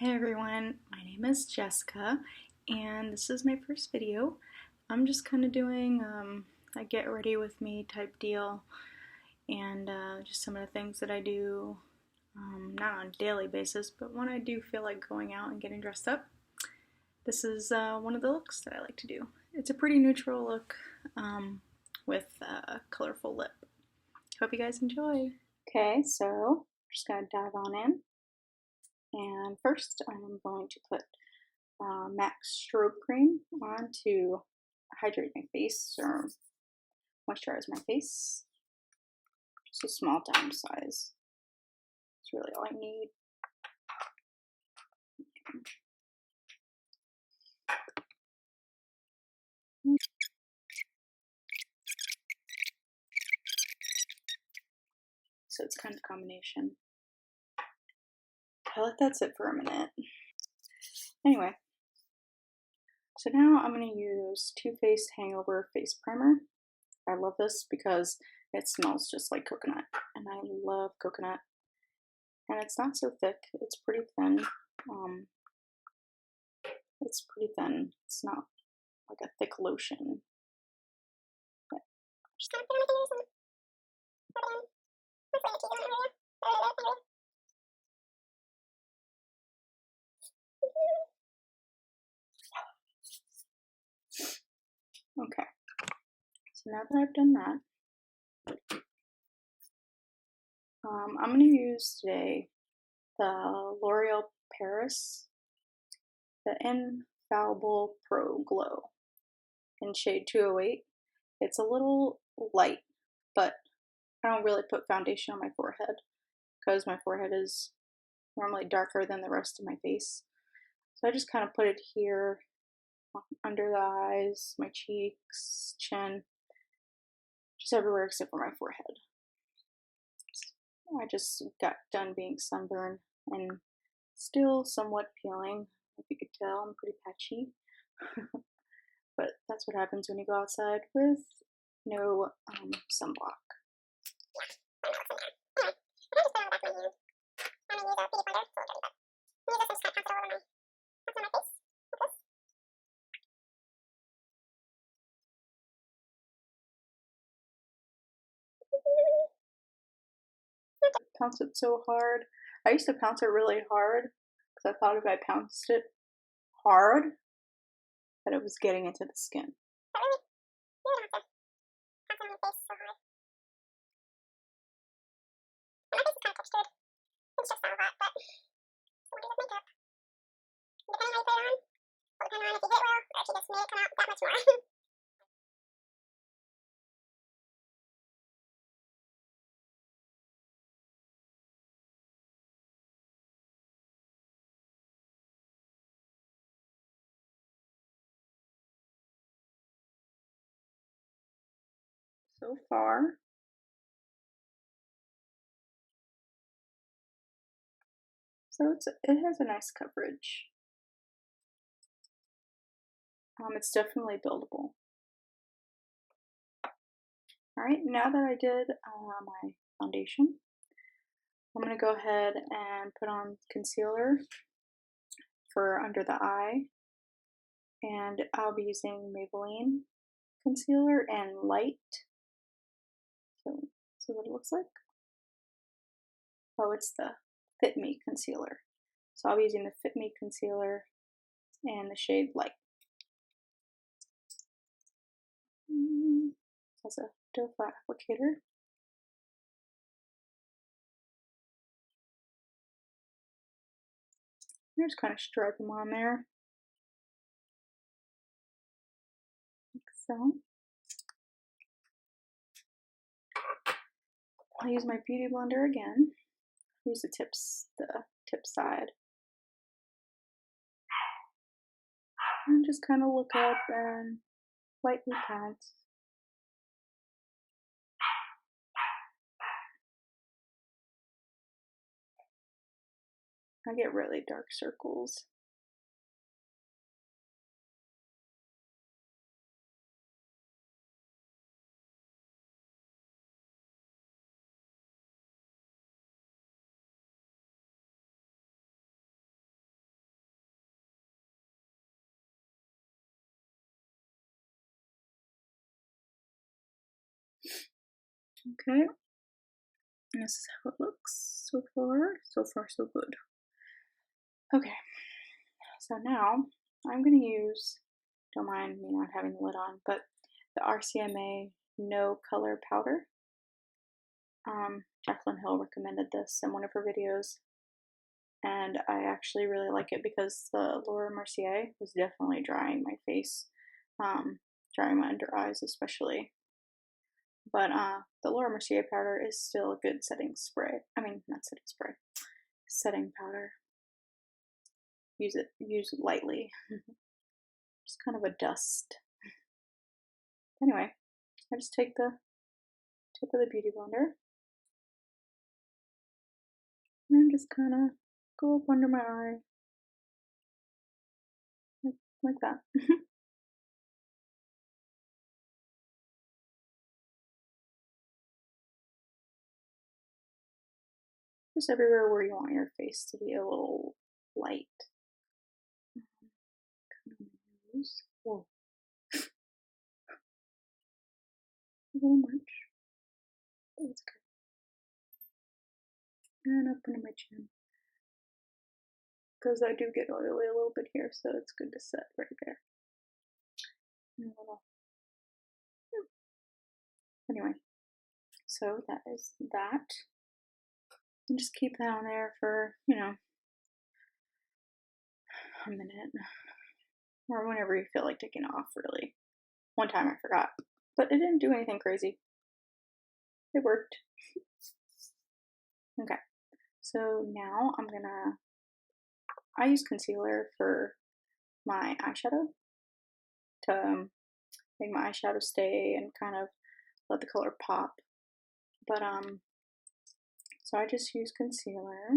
Hey everyone, my name is Jessica and this is my first video. I'm just kind of doing a get ready with me type deal and just some of the things that I do, not on a daily basis, but when I do feel like going out and getting dressed up. This is one of the looks that I like to do. It's a pretty neutral look with a colorful lip. Hope you guys enjoy. Okay, so just gonna dive on in. And first I'm going to put MAC Strobe Cream on to hydrate my face or moisturize my face. Just a small dime size. That's really all I need. So it's kind of a combination. I'll let that sit for a minute. Anyway, so now I'm going to use Too Faced Hangover Face Primer. I love this because it smells just like coconut, and I love coconut. And it's not so thick, it's pretty thin. It's pretty thin. It's not like a thick lotion. But okay, so now that I've done that, I'm going to use today the L'Oreal Paris, the Infallible Pro Glow in shade 208. It's a little light, but I don't really put foundation on my forehead because my forehead is normally darker than the rest of my face. So I just kind of put it here, under the eyes, my cheeks, chin, just everywhere except for my forehead. I just got done being sunburned and still somewhat peeling. If you could tell, I'm pretty patchy. But that's what happens when you go outside with no sunblock. Pounce it so hard. I used to pounce it really hard because I thought if I pounced it hard that it was getting into the skin. So far, so it has a nice coverage. It's definitely buildable. Alright, now that I did my foundation, I'm going to go ahead and put on concealer for under the eye. And I'll be using Maybelline concealer and light. So, see what it looks like? Oh, it's the FitMe concealer. So I'll be using the FitMe concealer and the shade light. Has a doe flat applicator. I'm just kind of stripe them on there, like so. I'll use my beauty blender again. Use the tip side. And just kind of look up and lightly pounce. I get really dark circles. Okay, and this is how it looks so far. So far, so good. Okay, so now I'm going to use, don't mind me not having the lid on, but the RCMA No Color Powder. Jaclyn Hill recommended this in one of her videos, and I actually really like it because the Laura Mercier was definitely drying my face, drying my under eyes especially. But the Laura Mercier powder is still a good setting spray. I mean, not setting spray, setting powder. Use it lightly. Just kind of a dust. Anyway, I just take the tip of the beauty blender and just kind of go up under my eye, like that. Just everywhere where you want your face to be a little light. Whoa. A little much, but it's good. And up under my chin, because I do get oily a little bit here, so it's good to set right there. And a little. Anyway, so that is that. And just keep that on there for, you know, a minute. Or whenever you feel like taking off, really. One time I forgot, but it didn't do anything crazy. It worked. Okay, so now I use concealer for my eyeshadow to make my eyeshadow stay and kind of let the color pop. But so I just use concealer.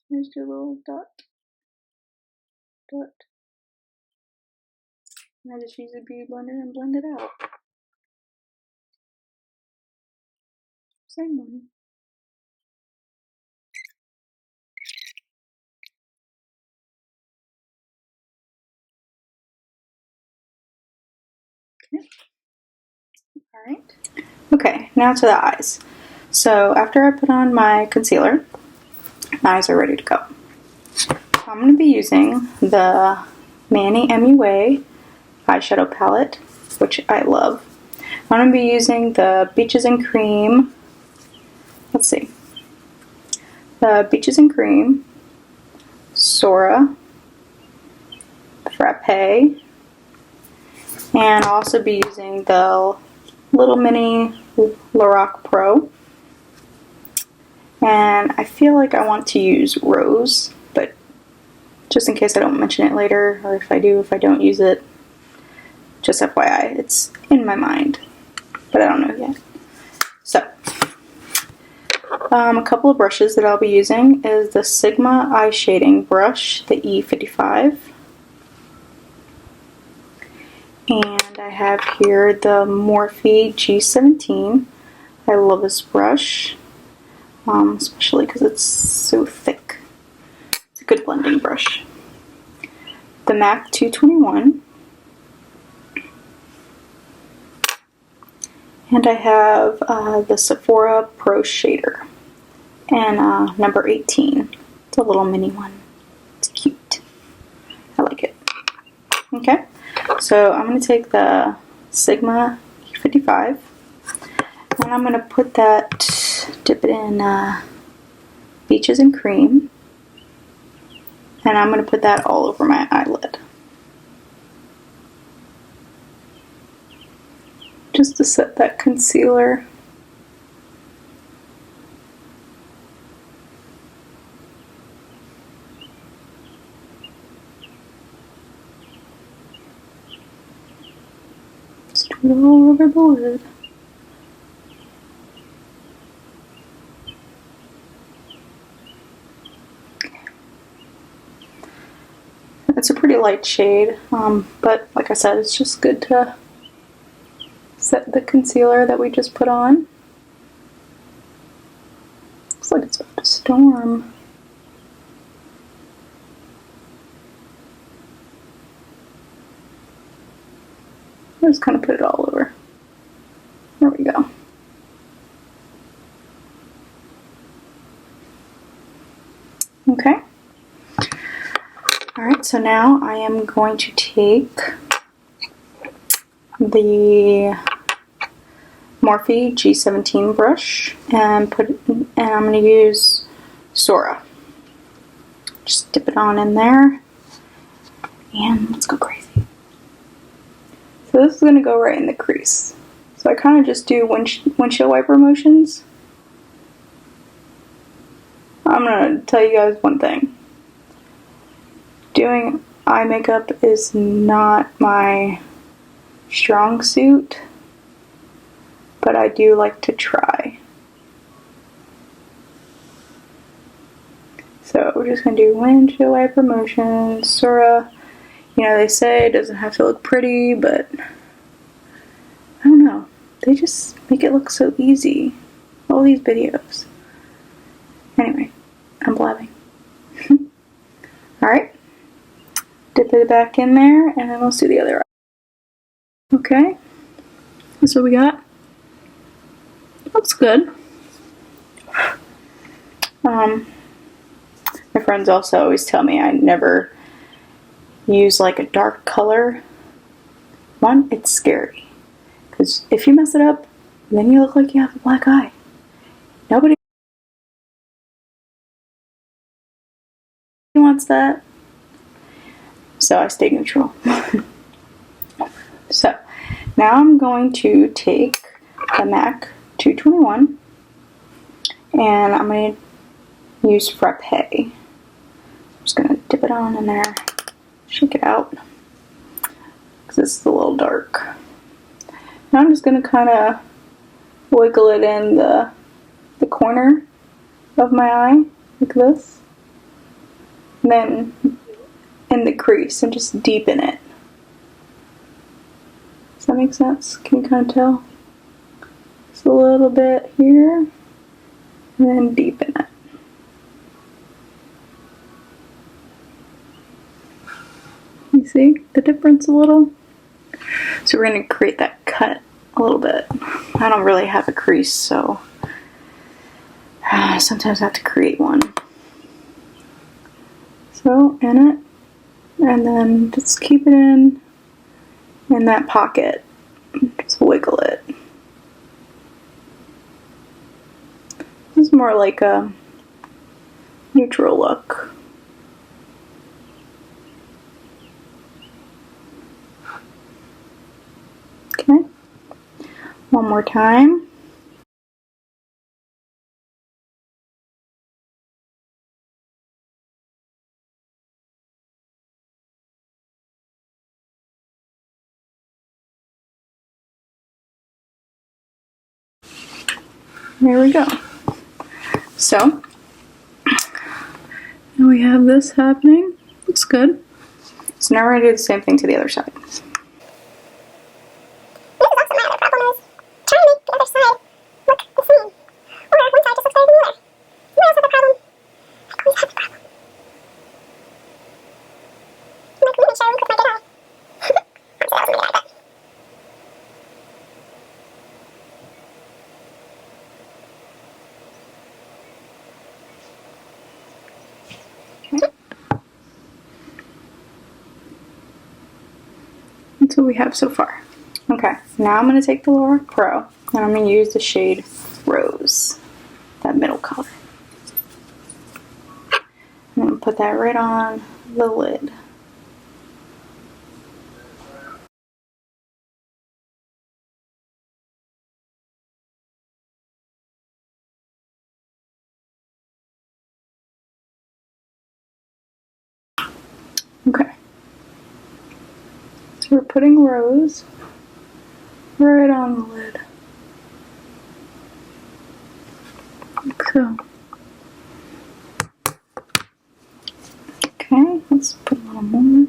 Just do a little dot. And I just use a beauty blender and blend it out. Same one. Okay. Alright. Okay, now to the eyes. So after I put on my concealer, my eyes are ready to go. I'm going to be using the Manny MUA eyeshadow palette, which I love. I'm going to be using the Beaches and Cream, let's see, the Beaches and Cream, Sora, Frappe, and I'll also be using the Little Mini Lorac Pro. And I feel like I want to use Rose, but just in case I don't mention it later, or if I do, if I don't use it, just FYI, it's in my mind, but I don't know yet. So, a couple of brushes that I'll be using is the Sigma Eye Shading Brush, the E55. And I have here the Morphe G17. I love this brush, especially because it's so thick. It's a good blending brush. The MAC 221. And I have the Sephora Pro Shader. And number 18. It's a little mini one. It's cute. I like it. Okay, so I'm going to take the Sigma E55 and I'm going to put that, dip it in Beaches and Cream, and I'm going to put that all over my eyelid. Just to set that concealer. Just do it all over the lid. It's a pretty light shade, but like I said, it's just good to set the concealer that we just put on. Looks like it's about to storm. I just kind of put it all over. Okay. Alright, so now I am going to take the Morphe G17 brush and I'm going to use Sora. Just dip it on in there and let's go crazy. So this is going to go right in the crease. So I kind of just do windshield wiper motions. I'm going to tell you guys one thing. Doing eye makeup is not my strong suit, but I do like to try. So we're just going to do windshield wiper motions. Sora, you know, they say it doesn't have to look pretty, but I don't know. They just make it look so easy. All these videos. Anyway, I'm blabbing. Alright. Dip it back in there, and then let's do the other eye. Okay. That's what we got. Looks good. My friends also always tell me I never use like a dark color. One, it's scary. Because if you mess it up, then you look like you have a black eye. Nobody wants that. So I stay neutral. So now I'm going to take the MAC 221 and I'm going to use Frappe. I'm just going to dip it on in there, shake it out because this is a little dark. Now I'm just going to kind of wiggle it in the corner of my eye like this, and then in the crease and just deepen it. Does that make sense? Can you kind of tell? Just a little bit here, and then deepen it. You see the difference a little? So we're going to create that cut a little bit. I don't really have a crease, so sometimes I have to create one. So in it, and then just keep it in that pocket. Just wiggle it. This is more like a neutral look. Okay. One more time. There we go. So, now we have this happening. Looks good. So now we're going to do the same thing to the other side. That's what we have so far. Okay, now I'm going to take the Lorac Pro and I'm going to use the shade Rose, that middle color. I'm going to put that right on the lid. Okay. So we're putting Rose right on the lid. Like so. Okay, let's put a little more.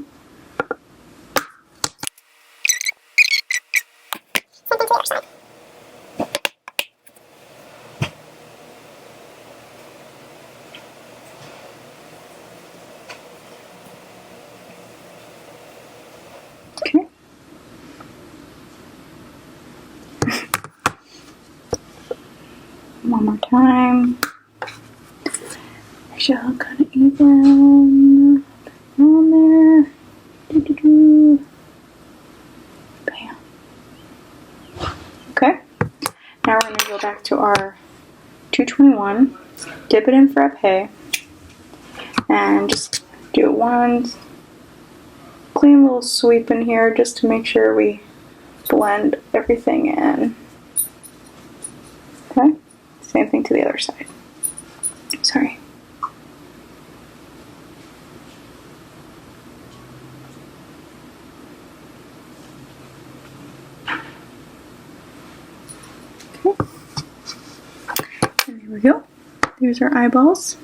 Okay. One more time. Actually, I'll kind of even on there. Bam. Okay. Now we're going to go back to our 221, dip it in frappe, and just do one clean little sweep in here just to make sure we blend everything in. Okay, same thing to the other side. Sorry. Okay, and there we go. There's our eyeballs.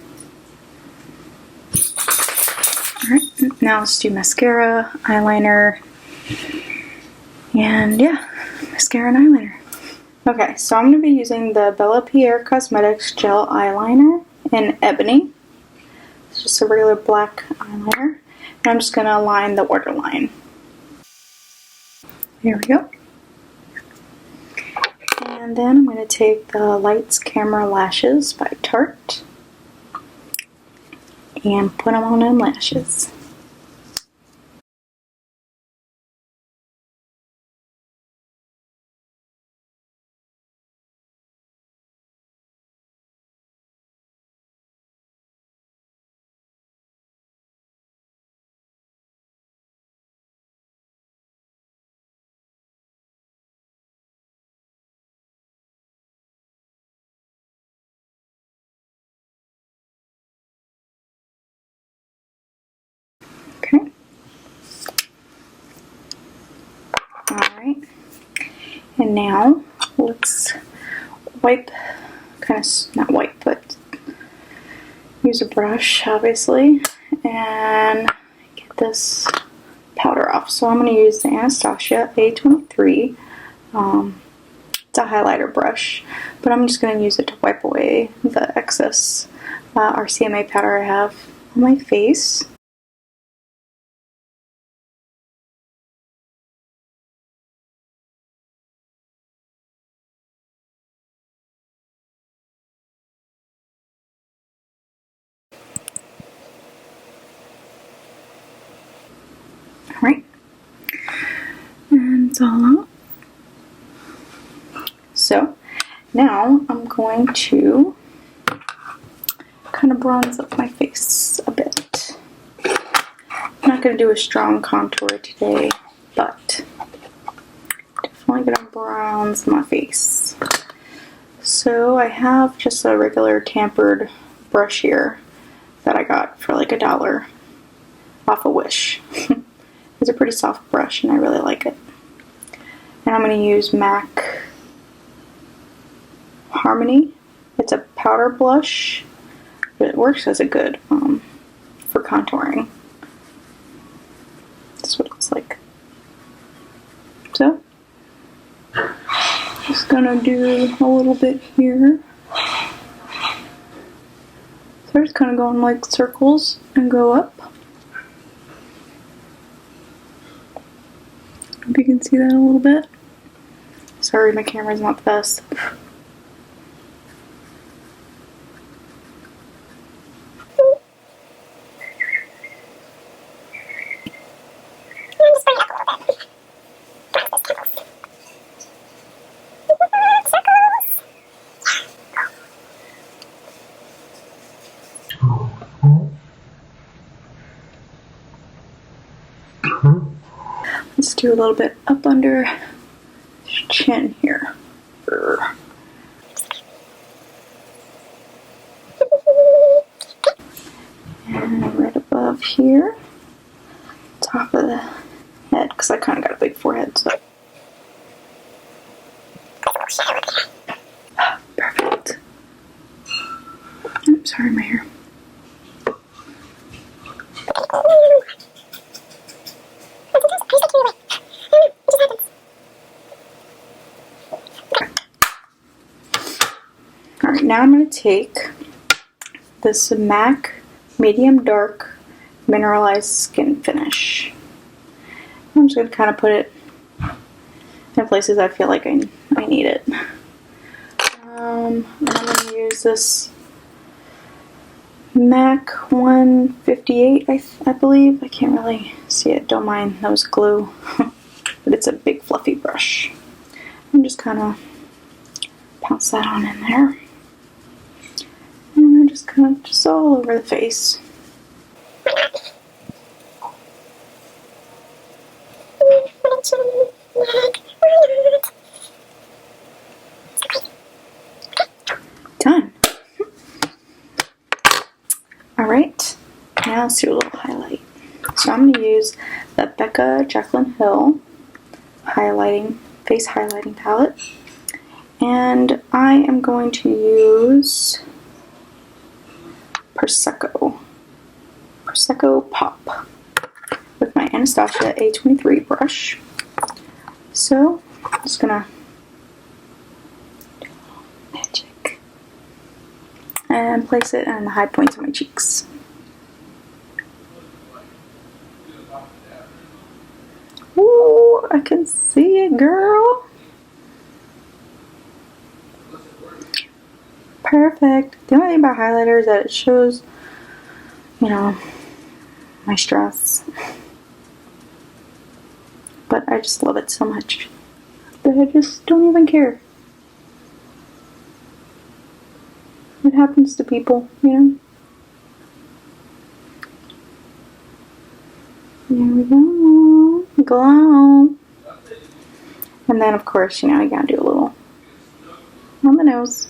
Alright, now let's do mascara, eyeliner, and yeah, mascara and eyeliner. Okay, so I'm going to be using the Bellapierre Cosmetics Gel Eyeliner in Ebony. It's just a regular black eyeliner. And I'm just going to line the waterline. There we go. And then I'm going to take the Lights Camera Lashes by Tarte and put them on in lashes. Okay. Alright. And now let's wipe, not wipe, but use a brush, obviously, and get this powder off. So I'm going to use the Anastasia A23. It's a highlighter brush, but I'm just going to use it to wipe away the excess RCMA powder I have on my face. Alright, and it's all out. So now I'm going to kind of bronze up my face a bit. I'm not going to do a strong contour today, but definitely going to bronze my face. So I have just a regular tampered brush here that I got for like $1 off a Wish. It's a pretty soft brush and I really like it. And I'm going to use MAC Harmony. It's a powder blush, but it works as a good for contouring. That's what it looks like. So, just gonna do a little bit here. So I'm just kind of going like circles and go up. Hope you can see that a little bit. Sorry, my camera's not the best. Let's do a little bit up under his chin here. And right above here, top of the head, because I kind of got a big forehead, so. Perfect. I'm sorry, my hair. Alright, now I'm going to take this MAC Medium Dark Mineralized Skin Finish. I'm just going to kind of put it in places I feel like I need it. I'm going to use this MAC 158, I believe. I can't really see it. Don't mind those glue. But it's a big fluffy brush. I'm just kind of pounce that on in there. And just kind of just all over the face. Done. Alright, now let's do a little highlight. So I'm going to use the Jaclyn Hill face highlighting palette. And I am going to use Prosecco Pop with my Anastasia A23 brush. So I'm just gonna do a little magic and place it on the high points of my cheeks. Ooh, I can see it, girl. Perfect. The only thing about highlighter is that it shows, you know, my stress. But I just love it so much that I just don't even care. It happens to people, you know. There we go. Glow. And then, of course, you know, you gotta do a little on the nose.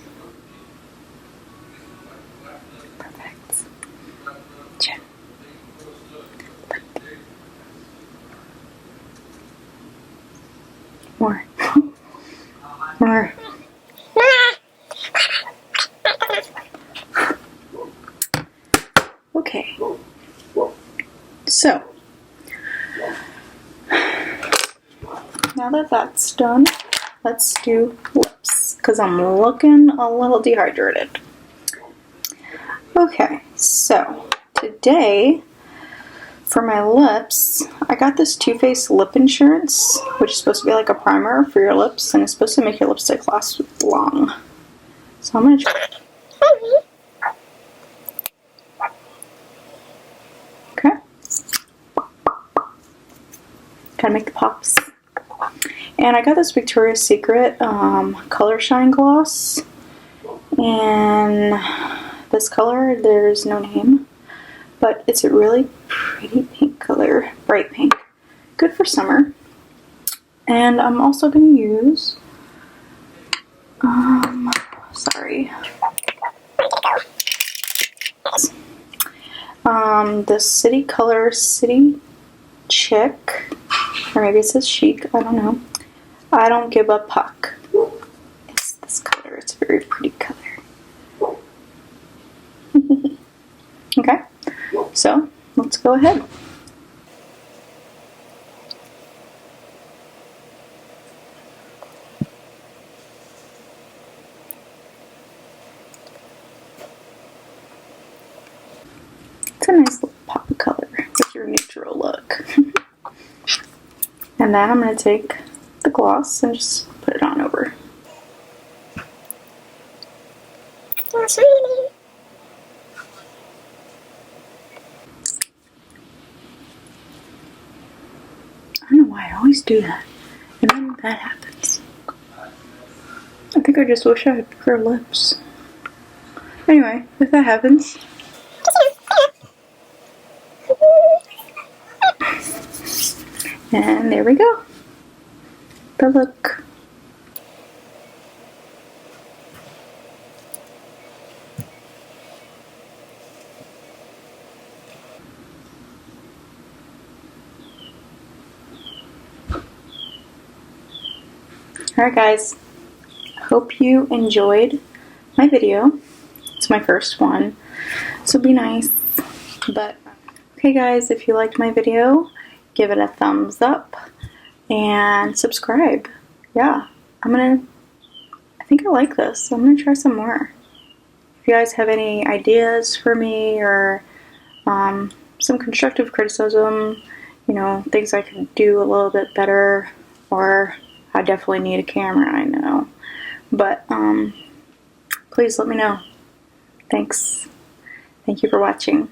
Perfect. Chin. More. More. Okay. So, now that that's done, let's do lips, because I'm looking a little dehydrated. Okay, so today for my lips, I got this Too Faced Lip Insurance, which is supposed to be like a primer for your lips, and it's supposed to make your lipstick last long. So I'm going to try it. Okay. Gotta make the pops. And I got this Victoria's Secret Color Shine Gloss. And this color, there's no name. But it's a really pretty pink color. Bright pink. Good for summer. And I'm also going to use... the City Color City Chic, or maybe it says Chic, I don't know. I Don't Give a Puck. It's this color, it's a very pretty color. Okay, so let's go ahead. It's a nice little pop of color with your neutral look. And then I'm going to take the gloss and just put it on over. I don't know why I always do that. And then that happens. I think I just wish I had bigger lips. Anyway, if that happens... And there we go. The look. Alright guys, hope you enjoyed my video. It's my first one, so be nice. But okay guys, if you liked my video, give it a thumbs up and subscribe. Yeah, I think I like this. I'm gonna try some more. If you guys have any ideas for me or some constructive criticism, you know, things I could do a little bit better, or I definitely need a camera, I know. But please let me know. Thanks Thank you for watching.